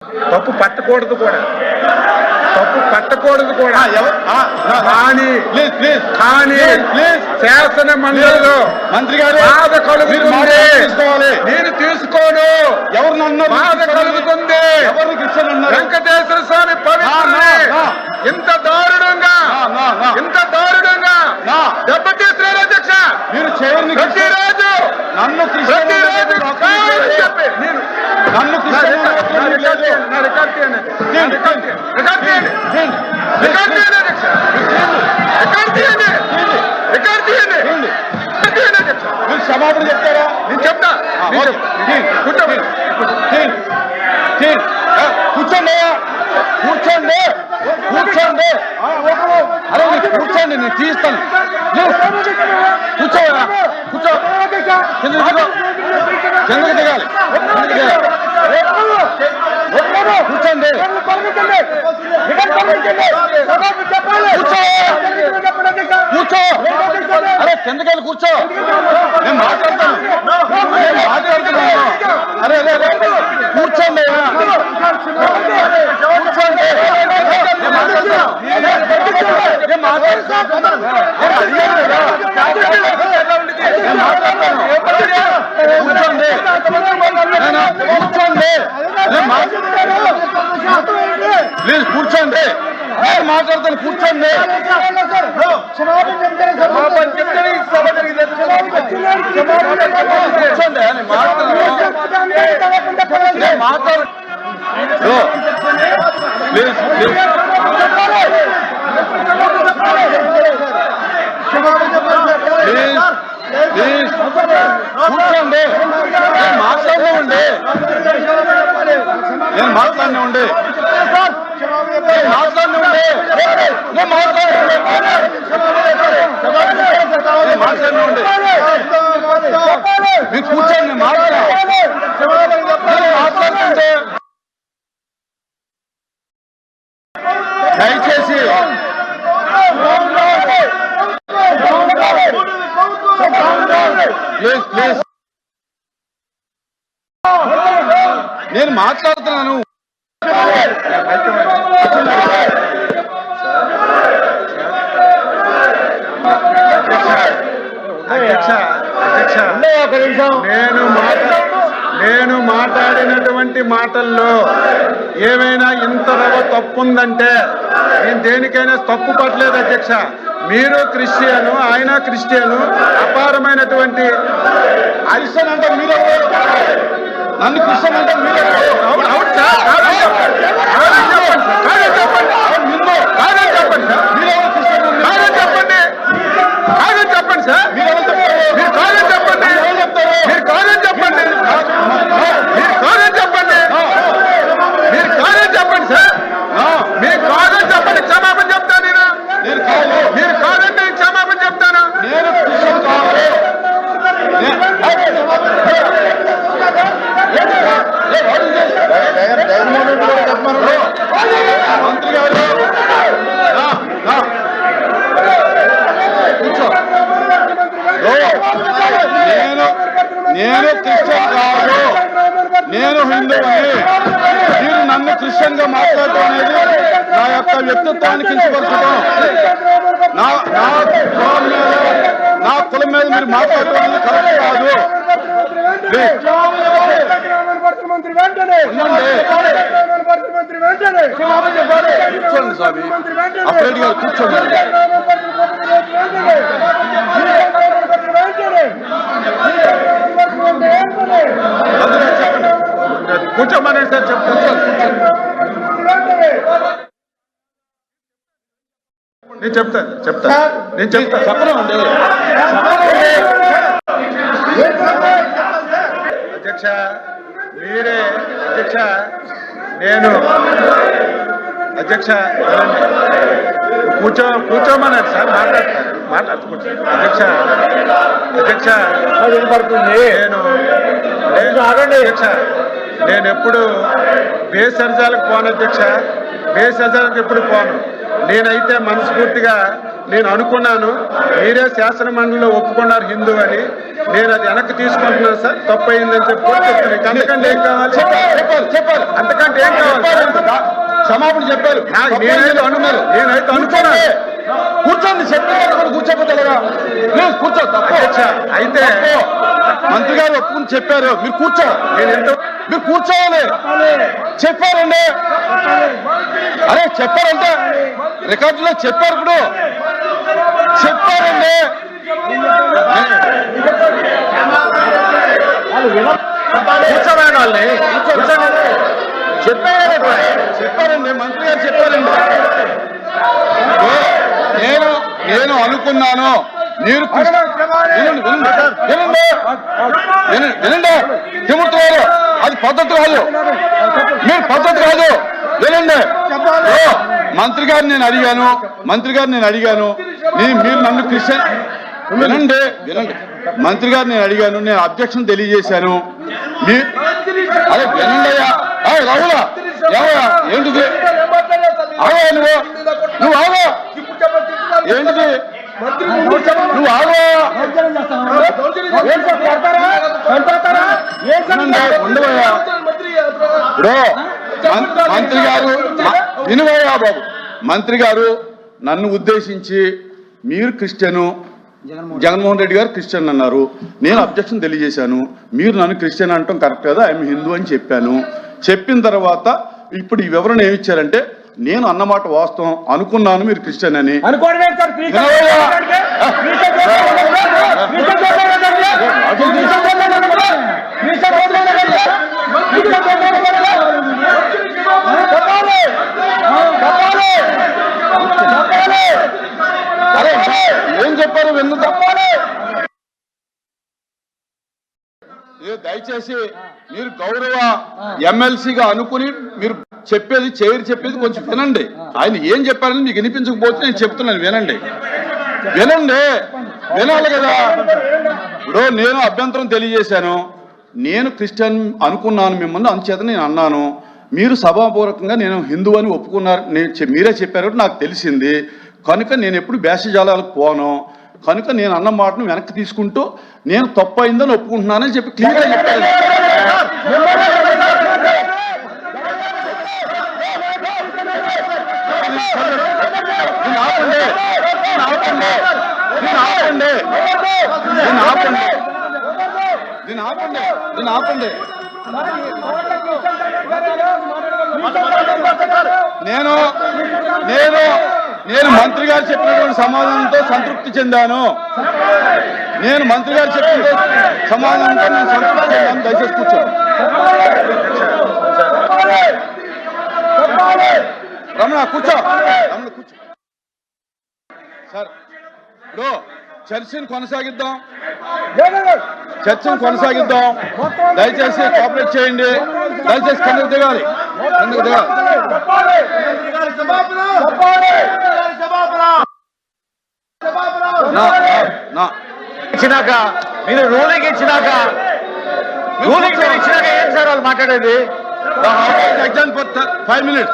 తప్పు పట్టకూడదు కూడా, తప్పు పట్టకూడదు కూడా. కానీ శాసన మండలిలో మంత్రి గారు బాధ కలుగుతుంది, నేను తీసుకోను. ఎవరినన్నా బాధ కలుగుతుంది. వెంకటేశ్వర స్వామి పవిత్రుని ఇంత దారుణంగా దెబ్బతీస్తున్నారు అధ్యక్ష. మీరు చైర్ని ప్రతిరోజు నన్ను క్షమాపణ చెప్తారా? నేను చెప్తా. కూర్చోండి కూర్చోండి కూర్చోండి అరే కూర్చోండి, నేను తీస్తాను. కూర్చో కూర్చో, కిందకి దిగాలి. కూర్చోండి కూర్చో, అరే కిందకెళ్ళి కూర్చో, నేను మాట్లాడతాను. అరే అరే కూర్చోండి కూర్చోండి, ప్లీజ్ కూర్చోండి, నేను మాట్లాడతాను. కూర్చోండి. కూర్చోండి మాట్లాడు. ప్లీజ్ ప్లీజ్ ప్లీజ్ కూర్చోండి, నేను మాట్లాడినండి, నేను మాట్లాడినండి, మీరు కూర్చోండి, మాట్లాడుతుంటే దయచేసి ప్లీజ్ ప్లీజ్ నేను మాట్లాడుతున్నాను. నేను మాట్లాడినటువంటి మాటల్లో ఏమైనా ఇంత తప్పుందంటే నేను దేనికైనా తప్పు పట్టలేదు అధ్యక్ష. మీరు క్రిస్టియను, ఆయన క్రిస్టియను, అపారమైనటువంటి క్రిస్టియన్ అంటే మీరు, నన్ను క్రిస్టియన్ అంటే మీరు. చెప్పండి సార్, మీరు కాదని చెప్పండి, మీరు కాదని చెప్పండి, మీరు కాదని చెప్పండి, మీరు కాదని చెప్పండి సార్, మీరు కాదని చెప్పండి, క్షమాపణ చెప్తాను నేను. మీరు కాదంటే క్షమాపణ చెప్తాను. నేను క్రిస్టియన్ కావాలి. మంత్రి గారు కూర్చో. నేను క్రిస్టియన్ కాదు, నేను హిందువుని. మీరు నన్ను క్రిస్టియన్ గా మాట్లాడటం అనేది నా యొక్క వ్యక్తిత్వాన్ని కించపరచడం. నా కులం మీద మీరు మాట్లాడటం అనేది కరెక్ట్ కాదు. కూర్చోండి స్వామి, అప్రెడ్డి గారు కూర్చోండి. కూర్చోమని సార్ చెప్తాను. నేను చెప్తాను చెప్పను అధ్యక్ష. మీరే అధ్యక్ష, నేను అధ్యక్ష కూర్చోమన్నారు సార్, మాట్లాడుతూ కూర్చో. అధ్యక్ష నేను ఎప్పుడు బేసర్జాలకు పోను అధ్యక్ష, బేసర్జాలకు ఎప్పుడు పోను. నేనైతే మనస్ఫూర్తిగా నేను అనుకున్నాను, మీరే శాసన మండలిలో ఒప్పుకున్నారు హిందూ అని. నేను అది వెనక్కి తీసుకుంటున్నాను సార్, తప్పు అయిందని చెప్పి కూడా చెప్తున్నాను. అంతకంటే ఏం కావాలి? చెప్పారు అంతకంటే ఏం కావాలి? క్షమాపణ చెప్పారు. నేనైతే అనుకున్నాను. కూర్చోండి, చెప్పారు కూడా కూర్చోపోతారా? ప్లీజ్ కూర్చో. అధ్యక్ష, అయితే మంత్రి గారు ఒప్పుకుని చెప్పారు, మీరు కూర్చో. మీరు కూర్చోవాలి. చెప్పారండి, అరే చెప్పారంటే రికార్డులో చెప్పారు. ఇప్పుడు చెప్పారండి, కూర్చోబోయిన వాళ్ళని చెప్పారండి, మంత్రి గారు చెప్పారండి. నేను అనుకున్నాను మీరు వినండి తిమ్ముతున్నారు, అది పద్ధతి కాదు, మీరు పద్ధతి కాదు. వినండి, మంత్రి గారు నేను అడిగాను, మీరు నన్ను క్రిస్టియన్ వినండి మంత్రి గారు నేను అడిగాను, నేను అబ్జెక్షన్ తెలియజేశాను. అదే వినండి అయ్యా, రావులా ఏమయ్యా ఏంటిది? ఆగా నువ్వు ఆగా ఏంటిది? నువ్వు ఆగా ఉండవయ్యా. ఇప్పుడు మంత్రి గారు వినువయ్యా బాబు, మంత్రి గారు నన్ను ఉద్దేశించి మీరు క్రిస్టియను, జగన్మోహన్ రెడ్డి గారు క్రిస్టియన్ అన్నారు. నేను అబ్జెక్షన్ తెలియజేశాను. మీరు నన్ను క్రిస్టియన్ అంటాం కరెక్ట్ కదా, ఐఎమ్ హిందూ అని చెప్పాను. చెప్పిన తర్వాత ఇప్పుడు ఈ వివరణ ఏమి ఇచ్చారంటే, నేను అన్నమాట వాస్తవం, అనుకున్నాను మీరు క్రిస్టియన్ అని. ఏం చెప్పారు వెన్ను తప్పాలి. దయచేసి మీరు గౌరవ ఎమ్మెల్సీగా అనుకుని మీరు చెప్పేది కొంచెం వినండి. ఆయన ఏం చెప్పారని మీకు వినిపించకపోతే నేను చెప్తున్నాను, వినండి వినాలి కదా. ఇప్పుడు నేను అభ్యంతరం తెలియజేశాను, నేను క్రిస్టియన్ అనుకున్నాను మిమ్మల్ని, అందుచేత నేను అన్నాను. మీరు సభాపూర్వకంగా నేను హిందూ అని ఒప్పుకున్నారు, మీరే చెప్పారు నాకు తెలిసింది కనుక నేను ఎప్పుడు భేషజాలాలకు పోను కనుక నేను అన్న మాటను వెనక్కి తీసుకుంటూ నేను తప్పు అయిందని ఒప్పుకుంటున్నానని చెప్పి క్లియర్గా చెప్పాను. ఆపండి. నేను మంత్రి గారు చెప్పినటువంటి సమాధానంతో సంతృప్తి చెందాను. దయచేసి కూర్చోండి. రమణ కూర్చో. సార్ ఇప్పుడు చర్చను కొనసాగిద్దాం. దయచేసి కోఆపరేట్ చేయండి. దయచేసి కిందకు దిగాలి. ఇచ్చినాక మీరు రూలింగ్ ఇచ్చినాక ఏం సార్ వాళ్ళు మాట్లాడేది? Exam for 5 minutes.